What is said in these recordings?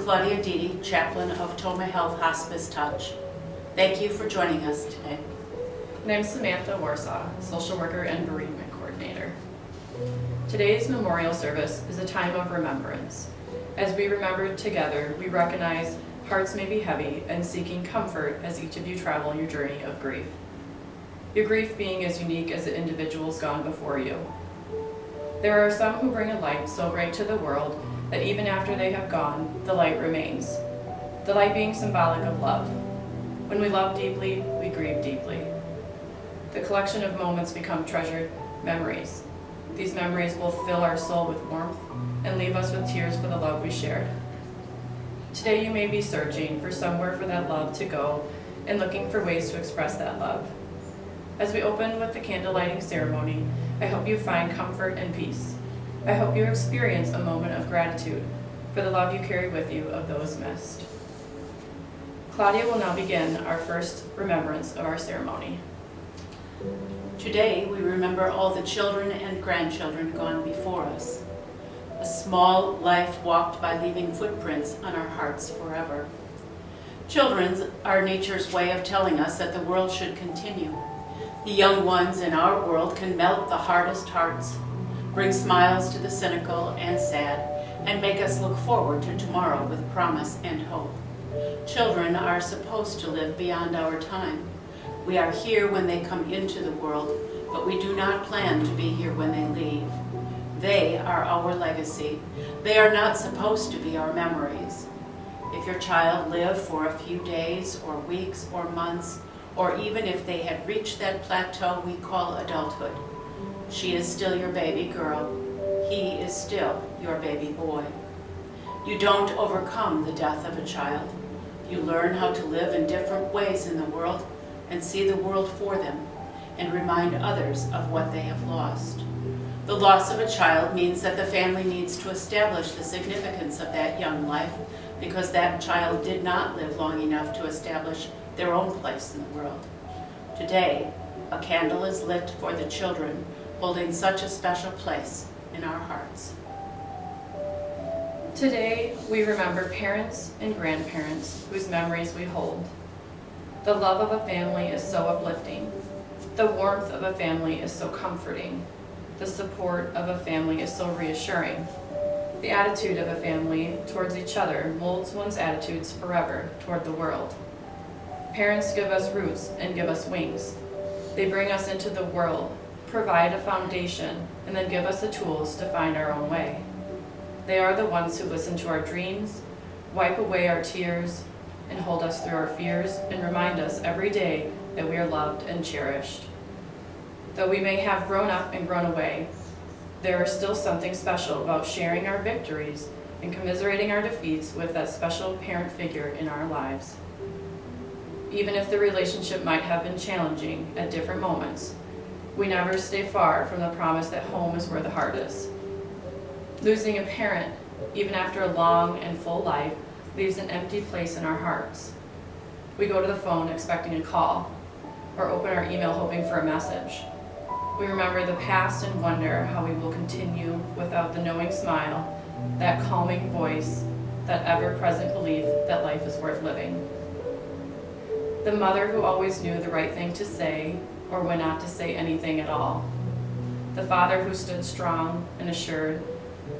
Claudia Dede, Chaplain of Tomah Health Hospice Touch. Thank you for joining us today. And I'm Samantha Warsaw, Social Worker and Bereavement Coordinator. Today's memorial service is a time of remembrance. As we remember together, we recognize hearts may be heavy and seeking comfort as each of you travel your journey of grief. Your grief being as unique as the individuals gone before you. There are some who bring a light so bright to the world that even after they have gone, the light remains. The light being symbolic of love. When we love deeply, we grieve deeply. The collection of moments become treasured memories. These memories will fill our soul with warmth and leave us with tears for the love we shared. Today you may be searching for somewhere for that love to go and looking for ways to express that love. As we open with the candle lighting ceremony, I hope you find comfort and peace. I hope you experience a moment of gratitude for the love you carry with you of those missed. Claudia will now begin our first remembrance of our ceremony. Today we remember all the children and grandchildren gone before us. A small life walked by, leaving footprints on our hearts forever. Children are nature's way of telling us that the world should continue. The young ones in our world can melt the hardest hearts, bring smiles to the cynical and sad, and make us look forward to tomorrow with promise and hope. Children are supposed to live beyond our time. We are here when they come into the world, but we do not plan to be here when they leave. They are our legacy. They are not supposed to be our memories. If your child lived for a few days or weeks or months, or even if they had reached that plateau we call adulthood, she is still your baby girl. He is still your baby boy. You don't overcome the death of a child. You learn how to live in different ways in the world and see the world for them and remind others of what they have lost. The loss of a child means that the family needs to establish the significance of that young life because that child did not live long enough to establish their own place in the world. Today, a candle is lit for the children holding such a special place in our hearts. Today, we remember parents and grandparents whose memories we hold. The love of a family is so uplifting. The warmth of a family is so comforting. The support of a family is so reassuring. The attitude of a family towards each other molds one's attitudes forever toward the world. Parents give us roots and give us wings. They bring us into the world, provide a foundation, and then give us the tools to find our own way. They are the ones who listen to our dreams, wipe away our tears, and hold us through our fears and remind us every day that we are loved and cherished. Though we may have grown up and grown away, there is still something special about sharing our victories and commiserating our defeats with that special parent figure in our lives. Even if the relationship might have been challenging at different moments, we never stay far from the promise that home is where the heart is. Losing a parent, even after a long and full life, leaves an empty place in our hearts. We go to the phone expecting a call, or open our email hoping for a message. We remember the past and wonder how we will continue without the knowing smile, that calming voice, that ever-present belief that life is worth living. The mother who always knew the right thing to say, or when not to say anything at all. The father who stood strong and assured,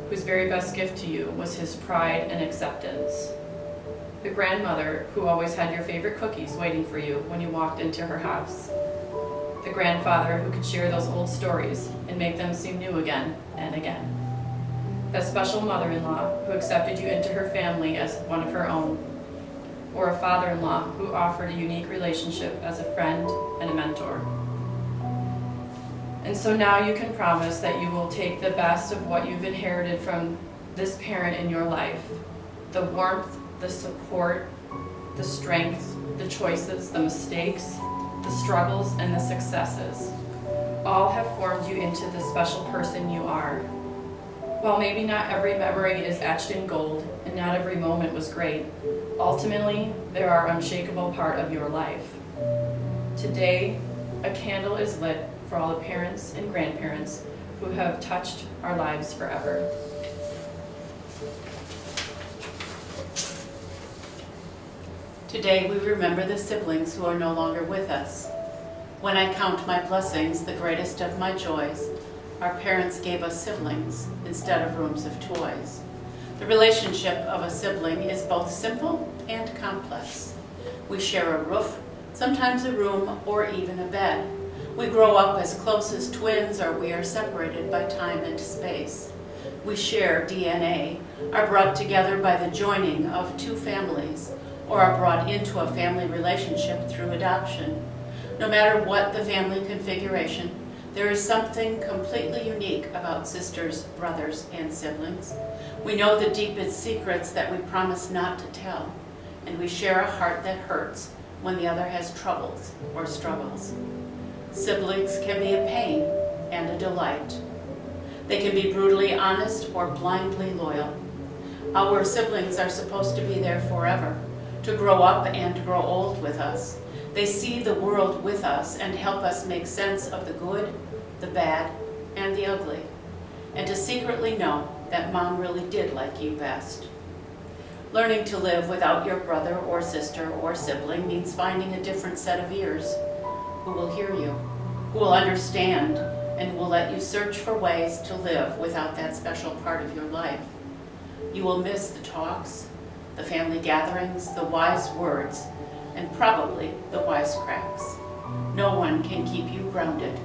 whose very best gift to you was his pride and acceptance. The grandmother who always had your favorite cookies waiting for you when you walked into her house. The grandfather who could share those old stories and make them seem new again and again. That special mother-in-law who accepted you into her family as one of her own. Or a father-in-law who offered a unique relationship as a friend and a mentor. And so now you can promise that you will take the best of what you've inherited from this parent in your life. The warmth, the support, the strength, the choices, the mistakes, the struggles, and the successes. All have formed you into the special person you are. While maybe not every memory is etched in gold and not every moment was great, ultimately, they are an unshakable part of your life. Today, a candle is lit for all the parents and grandparents who have touched our lives forever. Today we remember the siblings who are no longer with us. When I count my blessings, the greatest of my joys, our parents gave us siblings instead of rooms of toys. The relationship of a sibling is both simple and complex. We share a roof, sometimes a room, or even a bed. We grow up as close as twins, or we are separated by time and space. We share DNA, are brought together by the joining of two families, or are brought into a family relationship through adoption. No matter what the family configuration, there is something completely unique about sisters, brothers, and siblings. We know the deepest secrets that we promise not to tell, and we share a heart that hurts when the other has troubles or struggles. Siblings can be a pain and a delight. They can be brutally honest or blindly loyal. Our siblings are supposed to be there forever, to grow up and grow old with us. They see the world with us and help us make sense of the good, the bad, and the ugly, and to secretly know that Mom really did like you best. Learning to live without your brother or sister or sibling means finding a different set of ears who will hear you, who will understand, and who will let you search for ways to live without that special part of your life. You will miss the talks, the family gatherings, the wise words, and probably the wisecracks. No one can keep you grounded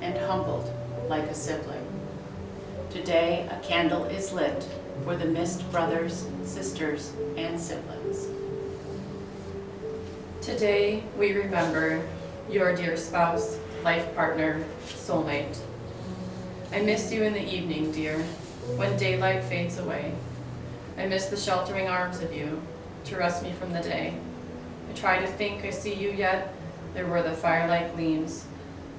and humbled like a sibling. Today, a candle is lit for the missed brothers, sisters, and siblings. Today, we remember your dear spouse, life partner, soulmate. I miss you in the evening, dear, when daylight fades away. I miss the sheltering arms of you to rest me from the day. I try to think I see you yet, there where the firelight gleams.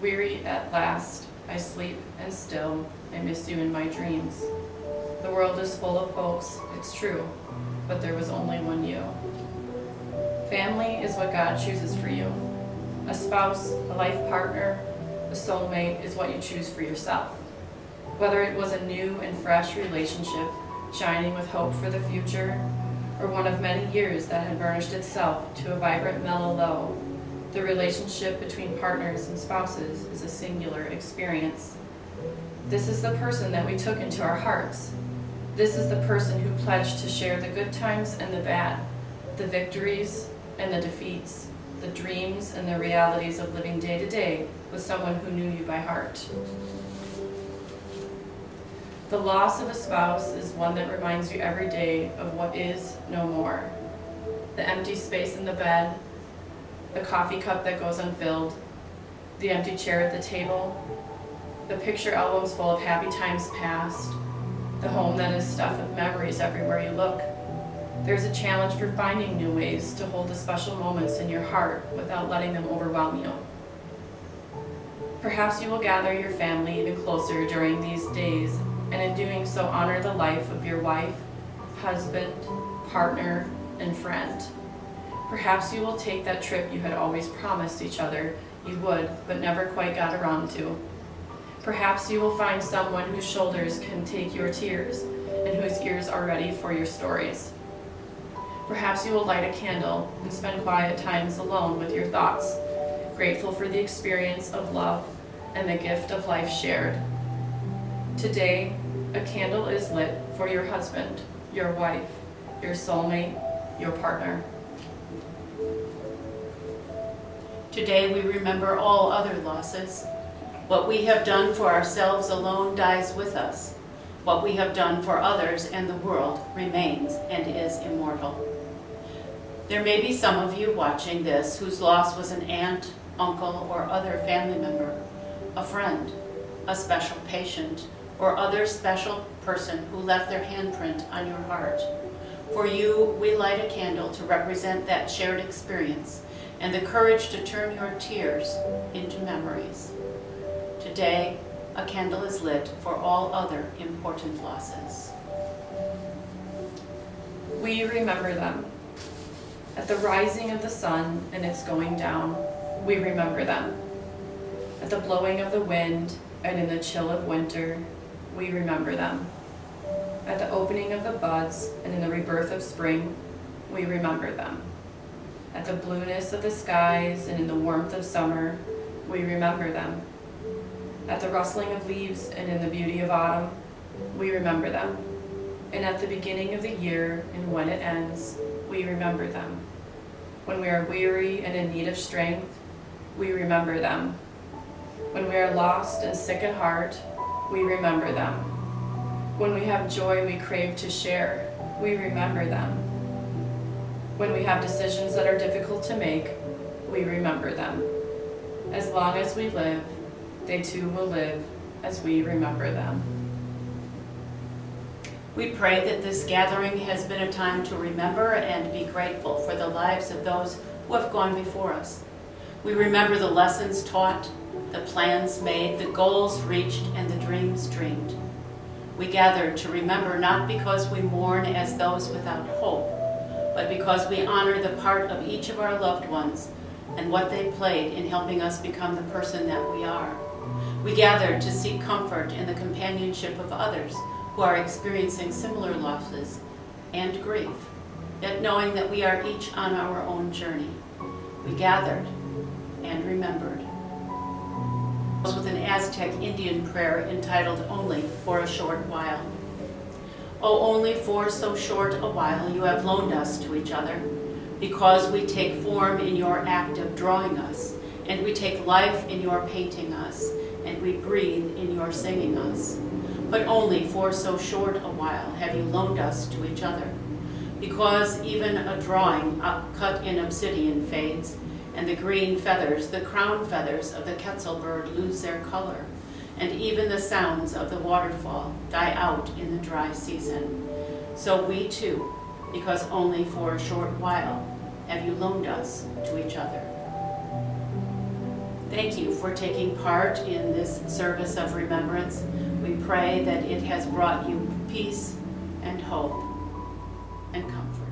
Weary at last, I sleep and still, I miss you in my dreams. The world is full of folks, it's true, but there was only one you. Family is what God chooses for you. A spouse, a life partner, a soulmate is what you choose for yourself. Whether it was a new and fresh relationship, shining with hope for the future, or one of many years that had burnished itself to a vibrant mellow low, the relationship between partners and spouses is a singular experience. This is the person that we took into our hearts. This is the person who pledged to share the good times and the bad, the victories and the defeats, the dreams and the realities of living day to day with someone who knew you by heart. The loss of a spouse is one that reminds you every day of what is no more. The empty space in the bed, the coffee cup that goes unfilled, the empty chair at the table, the picture albums full of happy times past, the home that is stuffed with memories everywhere you look. There's a challenge for finding new ways to hold the special moments in your heart without letting them overwhelm you. Perhaps you will gather your family even closer during these days, and in doing so honor the life of your wife, husband, partner, and friend. Perhaps you will take that trip you had always promised each other you would, but never quite got around to. Perhaps you will find someone whose shoulders can take your tears and whose ears are ready for your stories. Perhaps you will light a candle and spend quiet times alone with your thoughts, grateful for the experience of love and the gift of life shared. Today, a candle is lit for your husband, your wife, your soulmate, your partner. Today we remember all other losses. What we have done for ourselves alone dies with us. What we have done for others and the world remains and is immortal. There may be some of you watching this whose loss was an aunt, uncle, or other family member, a friend, a special patient, or other special person who left their handprint on your heart. For you, we light a candle to represent that shared experience and the courage to turn your tears into memories. Today, a candle is lit for all other important losses. We remember them. At the rising of the sun and its going down, we remember them. At the blowing of the wind and in the chill of winter, we remember them. At the opening of the buds and in the rebirth of spring, we remember them. the blueness of the skies and in the warmth of summer, we remember them. At the rustling of leaves and in the beauty of autumn, we remember them. And at the beginning of the year and when it ends, we remember them. When we are weary and in need of strength, we remember them. When we are lost and sick at heart, we remember them. When we have joy we crave to share, we remember them. When we have decisions that are difficult to make, we remember them. As long as we live, they too will live as we remember them. We pray that this gathering has been a time to remember and be grateful for the lives of those who have gone before us. We remember the lessons taught, the plans made, the goals reached, and the dreams dreamed. We gather to remember not because we mourn as those without hope, but because we honor the part of each of our loved ones and what they played in helping us become the person that we are. We gather to seek comfort in the companionship of others who are experiencing similar losses and grief, yet knowing that we are each on our own journey. We gathered and remembered. With an Aztec Indian prayer entitled Only for a Short While. Oh, only for so short a while you have loaned us to each other, because we take form in your act of drawing us, and we take life in your painting us, and we breathe in your singing us. But only for so short a while have you loaned us to each other, because even a drawing cut in obsidian fades, and the green feathers, the crown feathers of the quetzal bird lose their color, and even the sounds of the waterfall die out in the dry season. So we too, because only for a short while have you loaned us to each other. Thank you for taking part in this service of remembrance. We pray that it has brought you peace and hope and comfort.